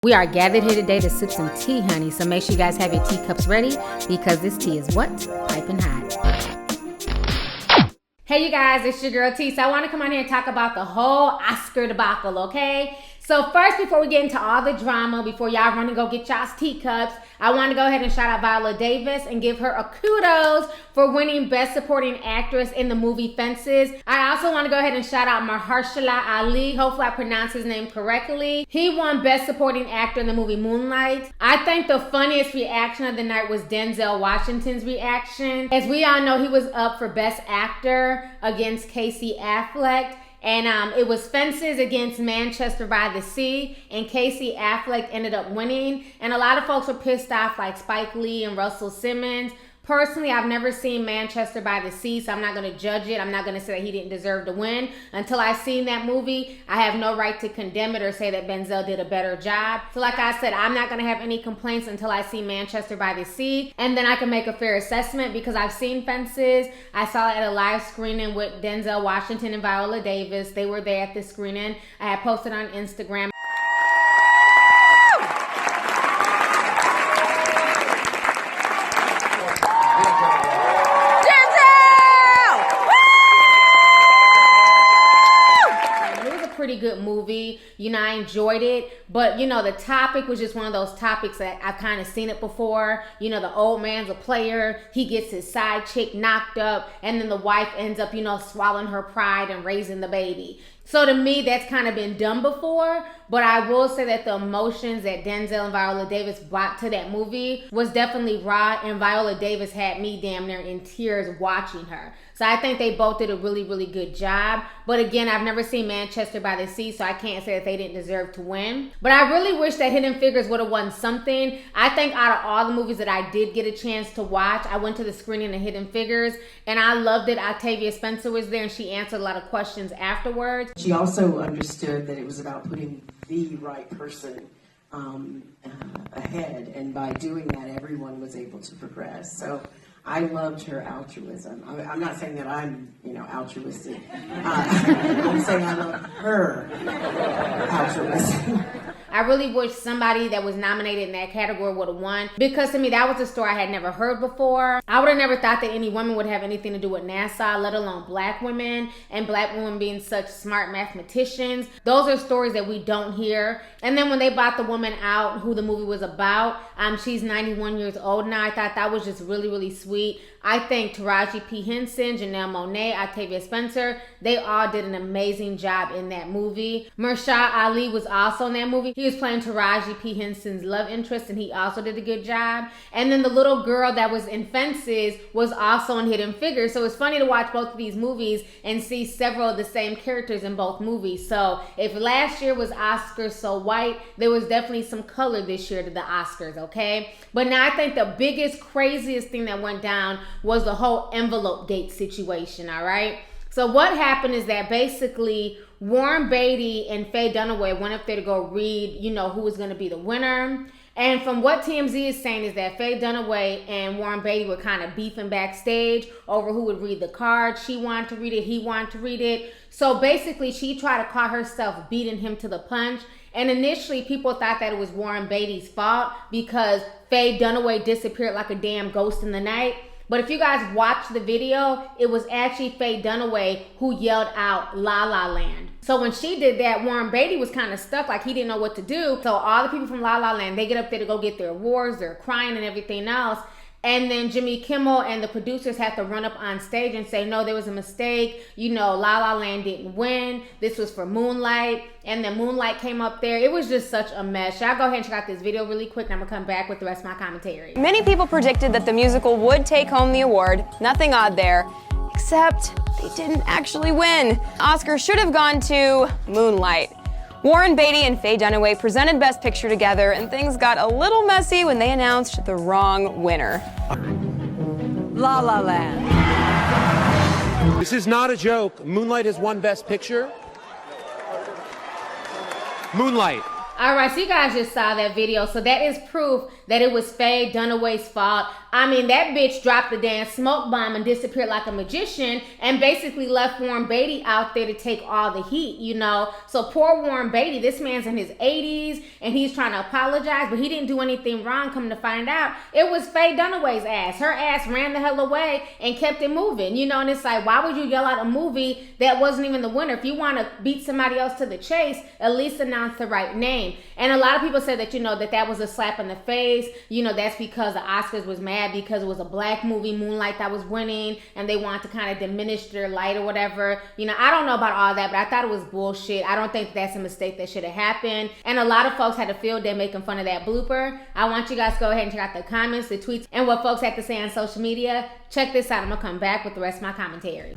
We are gathered here today to sip some tea, honey, so make sure you guys have your teacups ready because this tea is what? Piping hot. Hey you guys, it's your girl T. So I want to come on here and talk about the whole Oscar debacle, okay? So first, before we get into all the drama, before y'all run and go get y'all's teacups, I want to go ahead and shout out Viola Davis and give her a kudos for winning Best Supporting Actress in the movie Fences. I also want to go ahead and shout out Mahershala Ali. Hopefully I pronounced his name correctly. He won Best Supporting Actor in the movie Moonlight. I think the funniest reaction of the night was Denzel Washington's reaction. As we all know, he was up for Best Actor against Casey Affleck. And it was Fences against Manchester by the Sea, and Casey Affleck ended up winning. And a lot of folks were pissed off, like Spike Lee and Russell Simmons. Personally, I've never seen Manchester by the Sea, so I'm not going to judge it. I'm not going to say that he didn't deserve to win. Until I've seen that movie, I have no right to condemn it or say that Denzel did a better job. So like I said, I'm not going to have any complaints until I see Manchester by the Sea. And then I can make a fair assessment because I've seen Fences. I saw it at a live screening with Denzel Washington and Viola Davis. They were there at the screening. I had posted on Instagram. Pretty good movie, you know, I enjoyed it, but you know, the topic was just one of those topics that I've kind of seen it before. You know, the old man's a player, he gets his side chick knocked up, and then the wife ends up, you know, swallowing her pride and raising the baby. So to me, that's kind of been done before, but I will say that the emotions that Denzel and Viola Davis brought to that movie was definitely raw, and Viola Davis had me damn near in tears watching her. So I think they both did a really, really good job. But again, I've never seen Manchester by the Sea, so I can't say that they didn't deserve to win. But I really wish that Hidden Figures would have won something. I think out of all the movies that I did get a chance to watch, I went to the screening of Hidden Figures, and I loved it. Octavia Spencer was there, and she answered a lot of questions afterwards. She also understood that it was about putting the right person ahead, and by doing that, everyone was able to progress. So I loved her altruism. I'm not saying that I'm, you know, altruistic. I'm saying I love her altruism. I really wish somebody that was nominated in that category would have won, because to me that was a story I had never heard before. I would have never thought that any woman would have anything to do with NASA, let alone black women, and black women being such smart mathematicians. Those are stories that we don't hear. And then when they brought the woman out who the movie was about, she's 91 years old now. I thought that was just really, really sweet. I think Taraji P. Henson, Janelle Monáe, Octavia Spencer, they all did an amazing job in that movie. Mahershala Ali was also in that movie. He was playing Taraji P. Henson's love interest, and he also did a good job. And then the little girl that was in Fences was also in Hidden Figures. So it's funny to watch both of these movies and see several of the same characters in both movies. So if last year was Oscars so white, there was definitely some color this year to the Oscars, okay? But now I think the biggest, craziest thing that went down was the whole envelopegate situation, all right? So what happened is that basically Warren Beatty and Faye Dunaway went up there to go read, you know, who was going to be the winner. And from what TMZ is saying is that Faye Dunaway and Warren Beatty were kind of beefing backstage over who would read the card. She wanted to read it, he wanted to read it. So basically she tried to call herself beating him to the punch. And initially people thought that it was Warren Beatty's fault because Faye Dunaway disappeared like a damn ghost in the night. But if you guys watch the video, it was actually Faye Dunaway who yelled out La La Land. So when she did that, Warren Beatty was kind of stuck, like he didn't know what to do. So all the people from La La Land, they get up there to go get their awards, they're crying and everything else. And then Jimmy Kimmel and the producers had to run up on stage and say, no, there was a mistake. You know, La La Land didn't win. This was for Moonlight. And then Moonlight came up there. It was just such a mess. Y'all go ahead and check out this video really quick, and I'm gonna come back with the rest of my commentary. Many people predicted that the musical would take home the award. Nothing odd there, except they didn't actually win. Oscar should have gone to Moonlight. Warren Beatty and Faye Dunaway presented Best Picture together, and things got a little messy when they announced the wrong winner. La La Land. This is not a joke. Moonlight has won Best Picture. Moonlight. All right, so you guys just saw that video. So that is proof that it was Faye Dunaway's fault. I mean, that bitch dropped the damn smoke bomb and disappeared like a magician and basically left Warren Beatty out there to take all the heat, you know? So poor Warren Beatty, this man's in his 80s and he's trying to apologize, but he didn't do anything wrong. Come to find out, it was Faye Dunaway's ass. Her ass ran the hell away and kept it moving, you know? And it's like, why would you yell out a movie that wasn't even the winner? If you want to beat somebody else to the chase, at least announce the right name. And a lot of people said that, you know, that was a slap in the face. You know, that's because the Oscars was mad because it was a black movie, Moonlight, that was winning, and they wanted to kind of diminish their light or whatever. You know, I don't know about all that, but I thought it was bullshit. I don't think that's a mistake that should have happened. And a lot of folks had a field day making fun of that blooper. I want you guys to go ahead and check out the comments, the tweets, and what folks have to say on social media. Check this out. I'm gonna come back with the rest of my commentary.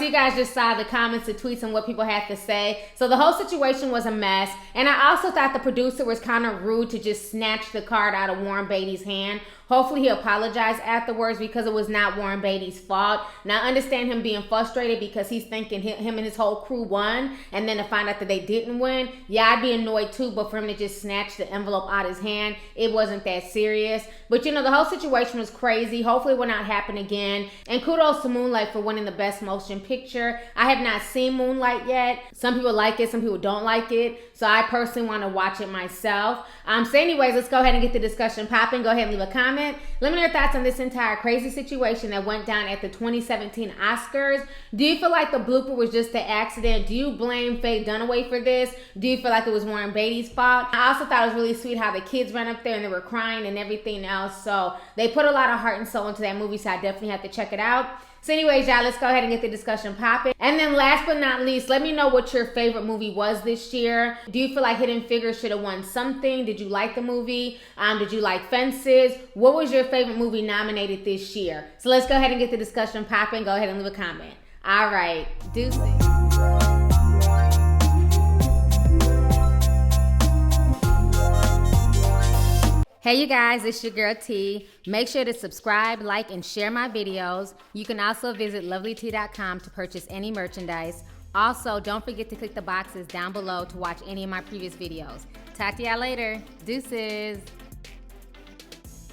so you guys just saw the comments, the tweets, and what people had to say. So the whole situation was a mess. And I also thought the producer was kind of rude to just snatch the card out of Warren Beatty's hand. Hopefully he apologized afterwards because it was not Warren Beatty's fault. Now I understand him being frustrated because he's thinking him and his whole crew won, and then to find out that they didn't win, yeah, I'd be annoyed too, but for him to just snatch the envelope out of his hand, it wasn't that serious. But you know, the whole situation was crazy. Hopefully it will not happen again. And kudos to Moonlight for winning the Best Motion Picture. I have not seen Moonlight yet. Some people like it, some people don't like it. So I personally want to watch it myself. So anyways, let's go ahead and get the discussion popping. Go ahead and leave a comment. Let me know your thoughts on this entire crazy situation that went down at the 2017 Oscars. Do you feel like the blooper was just an accident? Do you blame Faye Dunaway for this? Do you feel like it was Warren Beatty's fault? I also thought it was really sweet how the kids ran up there and they were crying and everything else. So they put a lot of heart and soul into that movie, so I definitely have to check it out. So anyways, y'all, let's go ahead and get the discussion popping. And then last but not least, let me know what your favorite movie was this year. Do you feel like Hidden Figures should have won something? Did you like the movie? Did you like Fences? What was your favorite movie nominated this year? So let's go ahead and get the discussion popping. Go ahead and leave a comment. All right, deuces. Hey you guys, it's your girl T. Make sure to subscribe, like, and share my videos. You can also visit Lovelyti.com to purchase any merchandise. Also, don't forget to click the boxes down below to watch any of my previous videos. Talk to y'all later. Deuces.